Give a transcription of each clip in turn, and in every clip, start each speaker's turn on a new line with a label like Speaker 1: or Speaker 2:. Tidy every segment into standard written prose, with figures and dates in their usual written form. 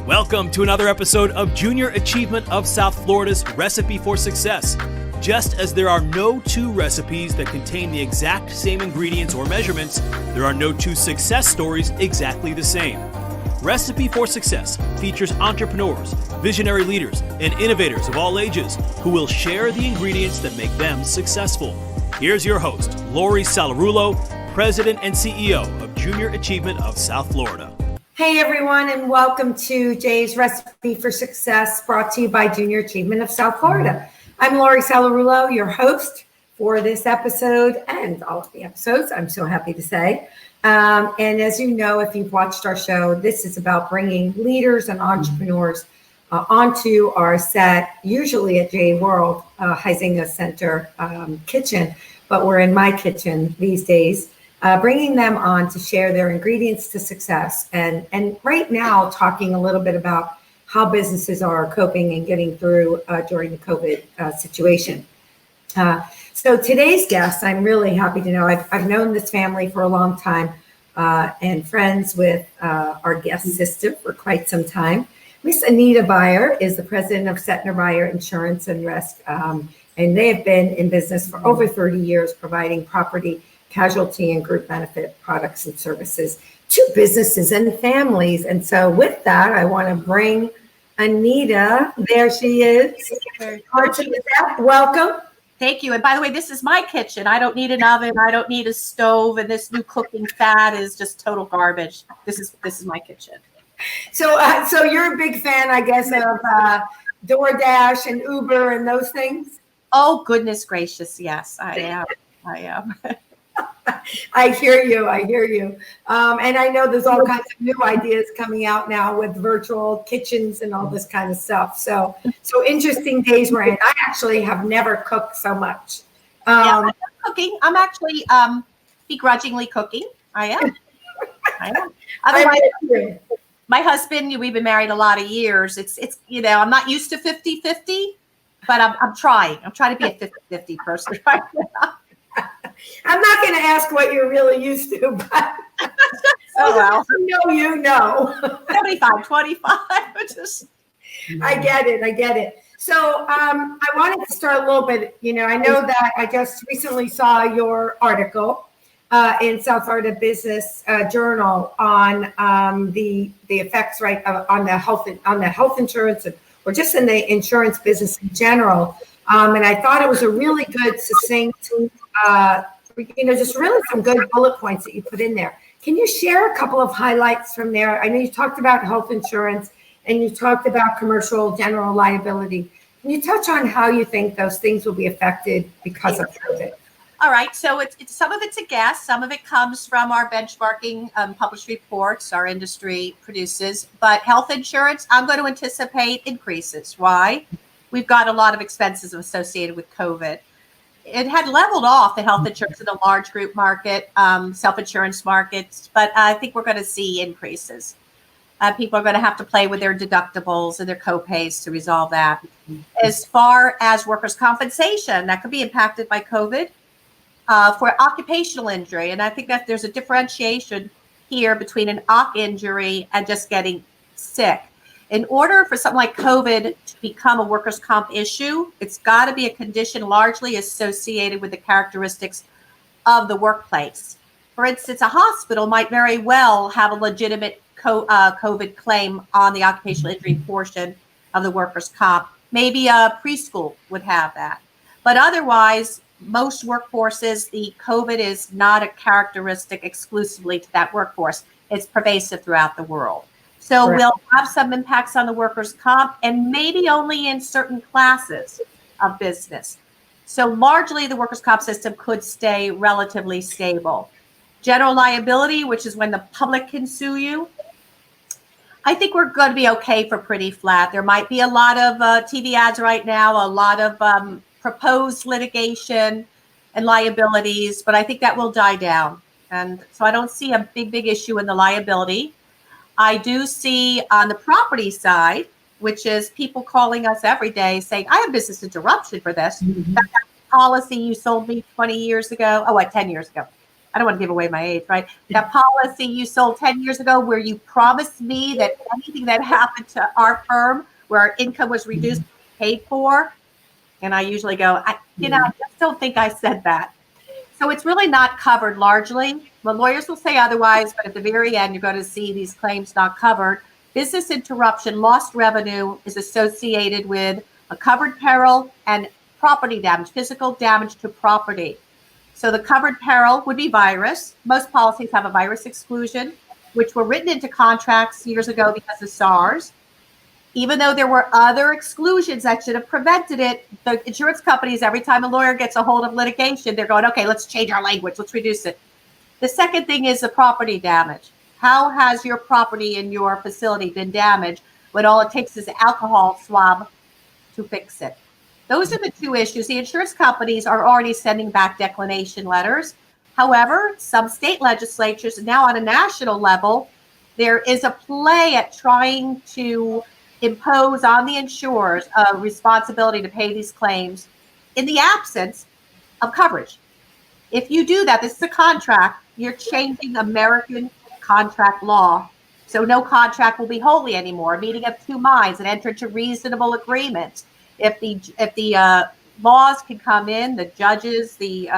Speaker 1: Welcome to another episode of Junior Achievement of South Florida's Recipe for Success. Just as there are no two recipes that contain the exact same ingredients or measurements, there are no two success stories exactly the same. Recipe for Success features entrepreneurs, visionary leaders, and innovators of all ages who will share the ingredients that make them successful. Here's your host, Lori Salarulo, President and CEO of Junior Achievement of South Florida.
Speaker 2: Hey everyone, and welcome to Jay's Recipe for Success, brought to you by Junior Achievement of South Florida. I'm Lori Salarulo, your host for this episode and all of the episodes, I'm so happy to say. And as you know, if you've watched our show, this is about bringing leaders and entrepreneurs onto our set, usually at J World Huizenga Center kitchen, but we're in my kitchen these days, bringing them on to share their ingredients to success. And right now, talking a little bit about how businesses are coping and getting through during the COVID situation. So today's guest, I'm really happy to know, I've known this family for a long time and friends with our guest sister for quite some time. Miss Anita Byer is the president of Setnor Byer Insurance and Risk, and they have been in business for over 30 years, providing property, casualty, and group benefit products and services to businesses and families. And so with that, I want to bring Anita. There she is. Welcome.
Speaker 3: Thank you. And by the way, this is my kitchen. I don't need an oven. I don't need a stove. And this new cooking fat is just total garbage. This is my kitchen.
Speaker 2: So you're a big fan, I guess, of DoorDash and Uber and those things?
Speaker 3: Oh, goodness gracious. Yes, I am.
Speaker 2: I hear you. And I know there's all kinds of new ideas coming out now with virtual kitchens and all this kind of stuff. So interesting days we're in. I actually have never cooked so much.
Speaker 3: I'm cooking. I'm actually begrudgingly cooking. I am. Otherwise, my husband, we've been married a lot of years. It's I'm not used to 50-50, but I'm trying. I'm trying to be a 50-50 person right now.
Speaker 2: I'm not going to ask what you're really used to, but you know.
Speaker 3: 25.
Speaker 2: I get it. So I wanted to start a little bit, I know that I just recently saw your article in South Florida Business Journal on the effects, right, on the health insurance or just in the insurance business in general. And I thought it was a really good, succinct, just really some good bullet points that you put in there. Can you share a couple of highlights from there? I know you talked about health insurance and you talked about commercial general liability. Can you touch on how you think those things will be affected because of COVID?
Speaker 3: All right. So it's some of it's a guess. Some of it comes from our benchmarking published reports our industry produces. But health insurance, I'm going to anticipate increases. Why? We've got a lot of expenses associated with COVID. It had leveled off the health insurance in the large group market, self-insurance markets, but I think we're going to see increases. People are going to have to play with their deductibles and their copays to resolve that. As far as workers' compensation, that could be impacted by COVID for occupational injury. And I think that there's a differentiation here between an OC injury and just getting sick. In order for something like COVID to become a workers' comp issue, it's got to be a condition largely associated with the characteristics of the workplace. For instance, a hospital might very well have a legitimate COVID claim on the occupational injury portion of the workers' comp. Maybe a preschool would have that. But otherwise, most workforces, the COVID is not a characteristic exclusively to that workforce. It's pervasive throughout the world. So
Speaker 2: Correct.
Speaker 3: We'll have some impacts on the workers' comp and maybe only in certain classes of business. So largely the workers' comp system could stay relatively stable. General liability, which is when the public can sue you, I think we're going to be okay for pretty flat. There might be a lot of TV ads right now, a lot of proposed litigation and liabilities, but I think that will die down. And so I don't see a big issue in the liability. I do see on the property side, which is people calling us every day saying, I have business interruption for this. Mm-hmm. That policy you sold me 10 years ago. I don't want to give away my age, right? That policy you sold 10 years ago where you promised me that anything that happened to our firm where our income was reduced, paid for. And I usually go, I just don't think I said that. So it's really not covered largely. Well, lawyers will say otherwise, but at the very end, you're going to see these claims not covered. Business interruption, lost revenue is associated with a covered peril and property damage, physical damage to property. So the covered peril would be virus. Most policies have a virus exclusion, which were written into contracts years ago because of SARS. Even though there were other exclusions that should have prevented it, the insurance companies, every time a lawyer gets a hold of litigation, they're going, okay, let's change our language. Let's reduce it. The second thing is the property damage. How has your property in your facility been damaged when all it takes is an alcohol swab to fix it? Those are the two issues. The insurance companies are already sending back declination letters. However, some state legislatures, now on a national level, there is a play at trying to impose on the insurers a responsibility to pay these claims in the absence of coverage. If you do that, this is a contract, you're changing American contract law. So no contract will be holy anymore. A meeting of two minds and enter into reasonable agreements. If the laws can come in, the judges, the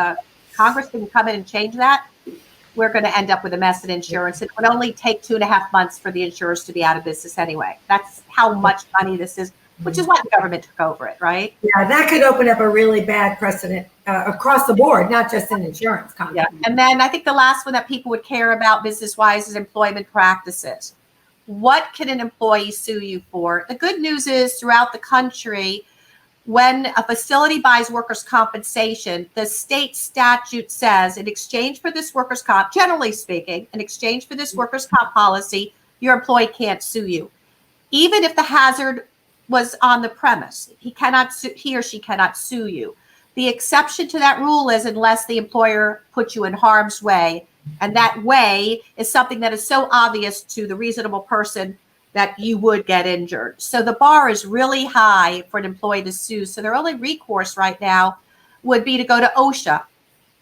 Speaker 3: Congress can come in and change that, we're going to end up with a mess in insurance. It would only take 2.5 months for the insurers to be out of business anyway. That's how much money this is, which is why the government took over it, right?
Speaker 2: Yeah, that could open up a really bad precedent across the board, not just in insurance companies.
Speaker 3: Yeah. And then I think the last one that people would care about business-wise is employment practices. What can an employee sue you for? The good news is throughout the country, when a facility buys workers' compensation, the state statute says in exchange for this workers' comp, generally speaking, in exchange for this workers' comp policy, your employee can't sue you. Even if the hazard was on the premise, he or she cannot sue you. The exception to that rule is unless the employer puts you in harm's way. And that way is something that is so obvious to the reasonable person that you would get injured. So the bar is really high for an employee to sue. So their only recourse right now would be to go to OSHA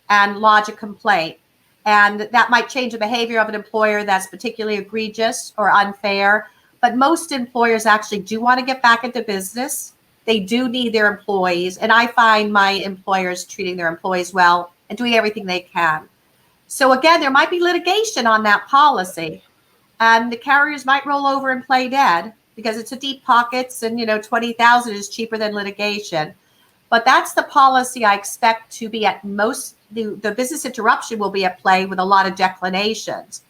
Speaker 3: and lodge a complaint. And that might change the behavior of an employer that's particularly egregious or unfair. But most employers actually do want to get back into business. They do need their employees. And I find my employers treating their employees well and doing everything they can. So again, there might be litigation on that policy. And the carriers might roll over and play dead because it's a deep pockets and, $20,000 is cheaper than litigation. But that's the policy I expect to be at most. The business interruption will be at play with a lot of declinations.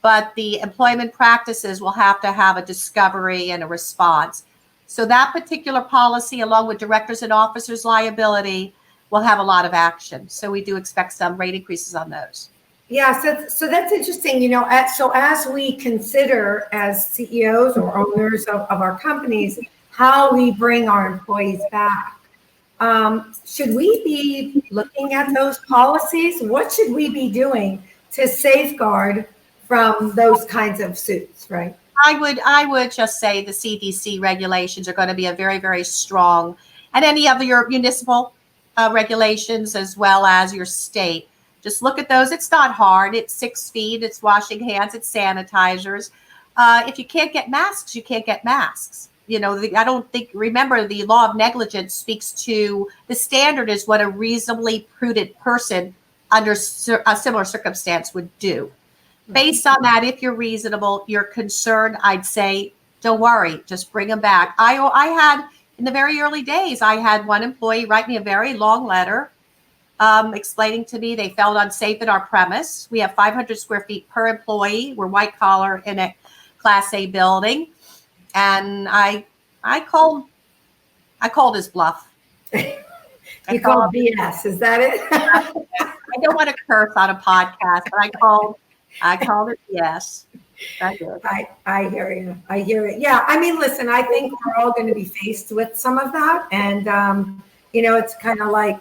Speaker 3: But the employment practices will have to have a discovery and a response. So that particular policy, along with directors and officers liability, will have a lot of action. So we do expect some rate increases on those.
Speaker 2: Yeah, so that's interesting. So as we consider as CEOs or owners of our companies, how we bring our employees back, should we be looking at those policies? What should we be doing to safeguard from those kinds of suits, right?
Speaker 3: I would just say the CDC regulations are going to be a very, very strong, and any of your municipal regulations as well as your state. Just look at those. It's not hard. It's 6 feet. It's washing hands. It's sanitizers. If you can't get masks, you can't get masks. Remember the law of negligence speaks to the standard is what a reasonably prudent person under a similar circumstance would do. Based on that, if you're reasonable, you're concerned, I'd say, don't worry, just bring them back. I had, in the very early days, I had one employee write me a very long letter explaining to me they felt unsafe at our premise. We have 500 square feet per employee. We're white collar in a Class A building. And I called his bluff.
Speaker 2: You called BS, is that it?
Speaker 3: I don't want to curse on a podcast, but I called it yes. I did.
Speaker 2: I hear you. I hear it. Yeah. I mean, listen, I think we're all going to be faced with some of that. And, it's kind of like,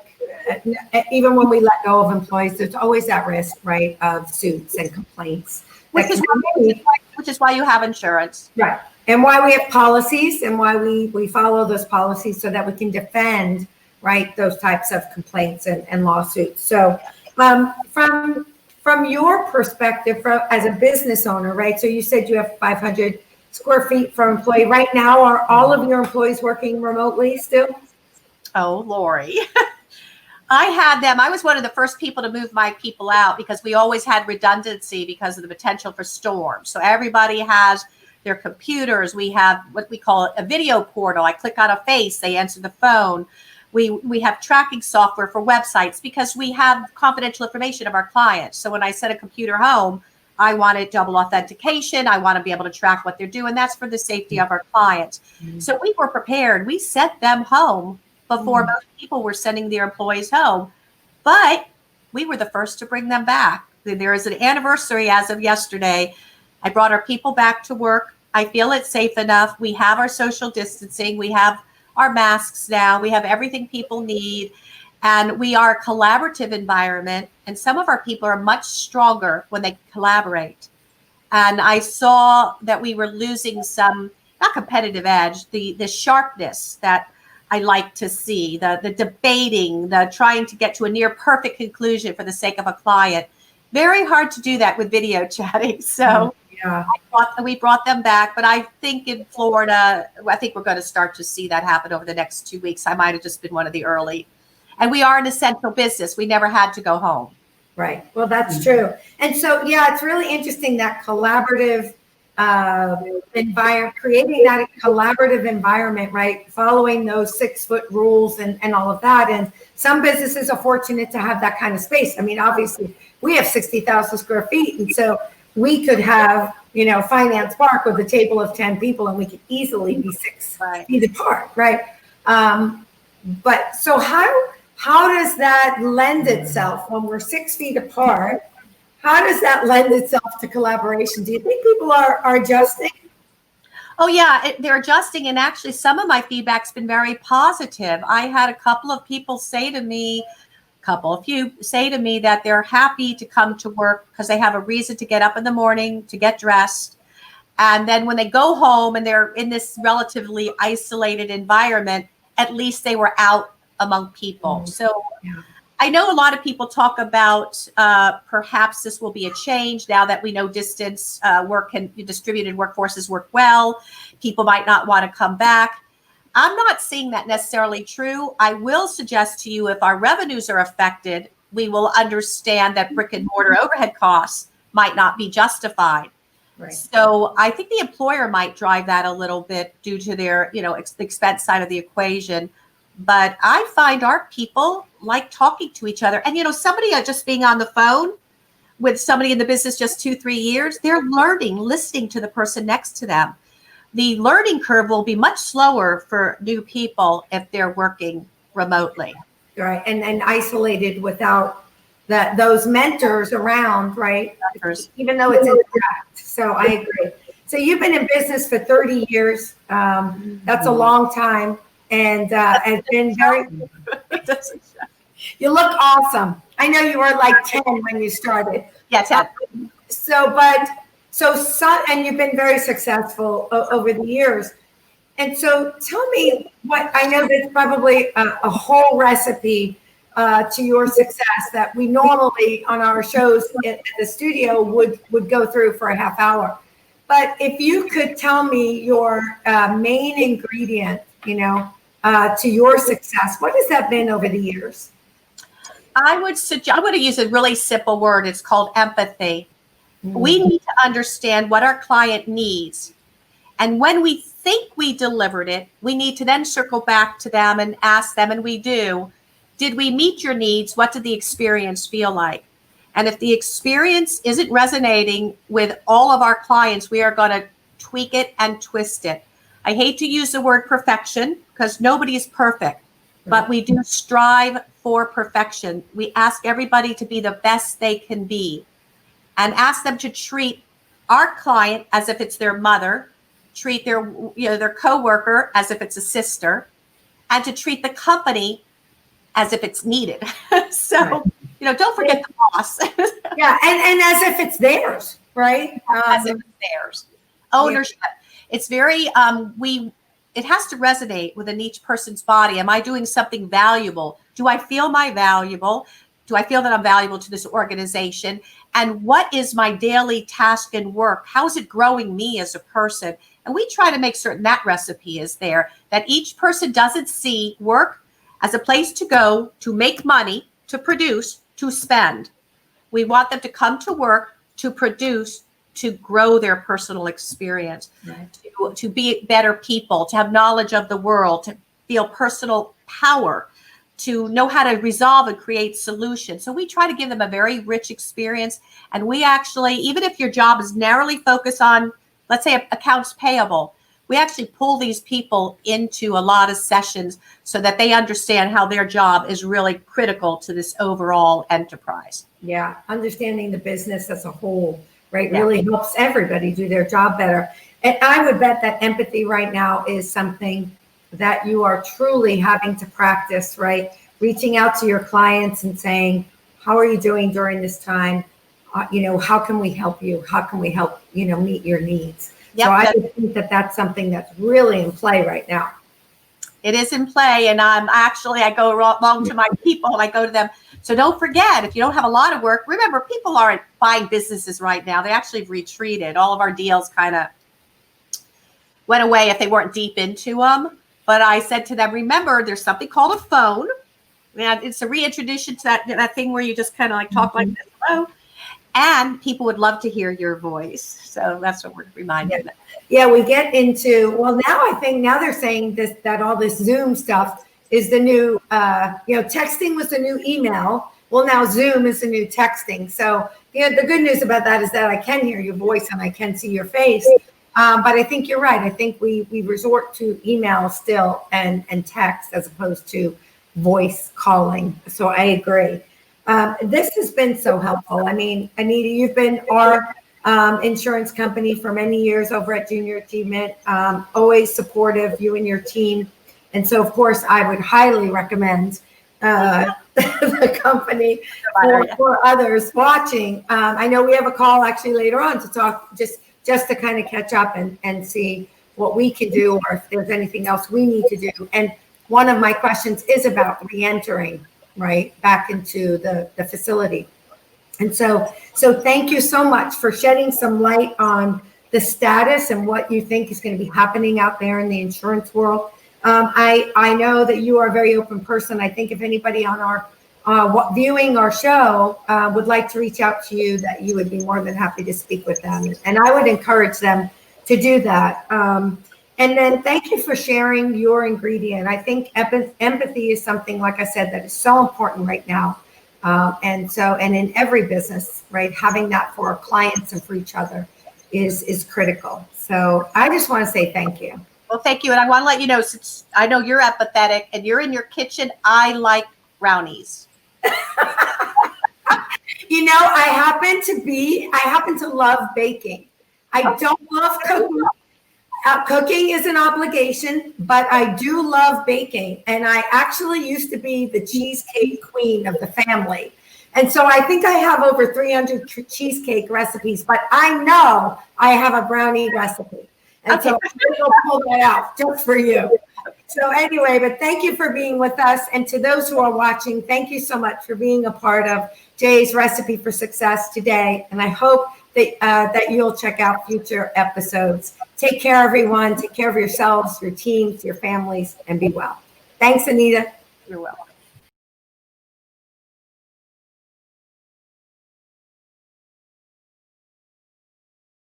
Speaker 2: even when we let go of employees, there's always that risk, right, of suits and complaints.
Speaker 3: Which is why you have insurance.
Speaker 2: Right. And why we have policies and why we follow those policies so that we can defend, right, those types of complaints and lawsuits. So from from your perspective, as a business owner, right? So you said you have 500 square feet for employee. Right now, are all of your employees working remotely still?
Speaker 3: Oh, Lori. I had them. I was one of the first people to move my people out because we always had redundancy because of the potential for storms. So everybody has their computers. We have what we call a video portal. I click on a face, they answer the phone. We have tracking software for websites because we have confidential information of our clients. So when I send a computer home, I wanted double authentication. I want to be able to track what they're doing. That's for the safety of our clients. So we were prepared. We sent them home before most people were sending their employees home, but we were the first to bring them back. There is an anniversary as of yesterday. I brought our people back to work. I feel it's safe enough. We have our social distancing. We have our masks now. We have everything people need. And we are a collaborative environment. And some of our people are much stronger when they collaborate. And I saw that we were losing some, not competitive edge, the sharpness that I like to see, the debating, the trying to get to a near perfect conclusion for the sake of a client. Very hard to do that with video chatting. So
Speaker 2: Yeah.
Speaker 3: we brought them back. But I think in Florida, I think we're going to start to see that happen over the next 2 weeks. I might have just been one of the early. And we are an essential business. We never had to go home.
Speaker 2: Right. Well, that's true. And so, yeah, it's really interesting that collaborative environment, creating that collaborative environment, right? Following those 6-foot rules and all of that. And some businesses are fortunate to have that kind of space. I mean, obviously, we have 60,000 square feet. And so we could have, Finance Park with a table of 10 people, and we could easily be 6 feet apart, right? But so how does that lend itself when we're 6 feet apart? How does that lend itself to collaboration? Do you think people are adjusting?
Speaker 3: Oh, yeah, they're adjusting. And actually, some of my feedback's been very positive. I had a few say to me that they're happy to come to work because they have a reason to get up in the morning, to get dressed. And then when they go home and they're in this relatively isolated environment, at least they were out among people. So I know a lot of people talk about perhaps this will be a change now that we know distance work and distributed workforces work well. People might not want to come back. I'm not seeing that necessarily true. I will suggest to you, if our revenues are affected, we will understand that brick and mortar overhead costs might not be justified.
Speaker 2: Right.
Speaker 3: So I think the employer might drive that a little bit due to their, expense side of the equation. But I find our people like talking to each other. And, somebody just being on the phone with somebody in the business just 2-3 years, they're learning, listening to the person next to them. The learning curve will be much slower for new people if they're working remotely.
Speaker 2: Right. And isolated without those mentors around, right?
Speaker 3: Mentors.
Speaker 2: Even though it's indirect. So I agree. So you've been in business for 30 years. That's a long time. And been very, you look awesome. I know you were like 10 when you started.
Speaker 3: Yeah, 10.
Speaker 2: And you've been very successful over the years. And so tell me I know there's probably a whole recipe to your success that we normally on our shows at the studio would go through for a half hour. But if you could tell me your main ingredient, to your success, what has that been over the years?
Speaker 3: I'm going to use a really simple word. It's called empathy. We need to understand what our client needs. And when we think we delivered it, we need to then circle back to them and ask them, and we do, did we meet your needs? What did the experience feel like? And if the experience isn't resonating with all of our clients, we are going to tweak it and twist it. I hate to use the word perfection because nobody is perfect, but we do strive for perfection. We ask everybody to be the best they can be and ask them to treat our client as if it's their mother, treat their coworker as if it's a sister, and to treat the company as if it's needed. So, don't forget the boss.
Speaker 2: Yeah, and as if it's theirs, right?
Speaker 3: As if it's theirs. Ownership. Yeah. It's very, it has to resonate within each person's body. Am I doing something valuable? Do I feel my valuable? Do I feel that I'm valuable to this organization? And what is my daily task and work? How is it growing me as a person? And we try to make certain that recipe is there, that each person doesn't see work as a place to go, to make money, to produce, to spend. We want them to come to work, to produce, to grow their personal experience, right, to be better people, to have knowledge of the world, to feel personal power, to know how to resolve and create solutions. So we try to give them a very rich experience. And we actually, even if your job is narrowly focused on, let's say, accounts payable, we actually pull these people into a lot of sessions so that they understand how their job is really critical to this overall enterprise.
Speaker 2: Yeah, understanding the business as a whole, right, really helps everybody do their job better. And I would bet that empathy right now is something that you are truly having to practice, right? Reaching out to your clients and saying, how are you doing during this time? How can we help you? How can we help, meet your needs? Yep, so I think that that's something that's really in play right now.
Speaker 3: It is in play. And I go along to my people and I go to them. So don't forget, if you don't have a lot of work, remember, people aren't buying businesses right now. They actually retreated. All of our deals kind of went away if they weren't deep into them. But I said to them, remember, there's something called a phone. And it's a reintroduction to that thing where you just kind of like talk like this. Hello. And people would love to hear your voice. So that's what we're reminding them.
Speaker 2: Yeah, we get into, well, now I think now they're saying that all this Zoom stuff is the new, texting was the new email. Well, now Zoom is the new texting. So, the good news about that is that I can hear your voice and I can see your face. But I think you're right. I think we resort to email still and text as opposed to voice calling. So I agree. This has been so helpful. I mean, Anita, you've been our insurance company for many years over at Junior Achievement, always supportive, you and your team. And so, of course, I would highly recommend the company for others watching. I know we have a call actually later on to talk just to kind of catch up and see what we can do or if there's anything else we need to do. And one of my questions is about re-entering, right, back into the facility. And so thank you so much for shedding some light on the status and what you think is going to be happening out there in the insurance world. I know that you are a very open person. I think if anybody on our viewing our show would like to reach out to you, that you would be more than happy to speak with them. And I would encourage them to do that. And then thank you for sharing your ingredient. I think empathy is something, like I said, that is so important right now. And in every business, right, having that for our clients and for each other is critical. So I just want to say thank you.
Speaker 3: Well, thank you. And I want to let you know, since I know you're empathetic and you're in your kitchen, I like brownies.
Speaker 2: I happen to love baking. I don't love cooking. Cooking is an obligation, but I do love baking. And I actually used to be the cheesecake queen of the family. And so I think I have over 300 cheesecake recipes, but I know I have a brownie recipe. And so I'm going to pull that out just for you. So anyway, but thank you for being with us. And to those who are watching, thank you so much for being a part of Jay's Recipe for Success today. And I hope that you'll check out future episodes. Take care, everyone. Take care of yourselves, your teams, your families, and be well. Thanks, Anita.
Speaker 3: You're welcome.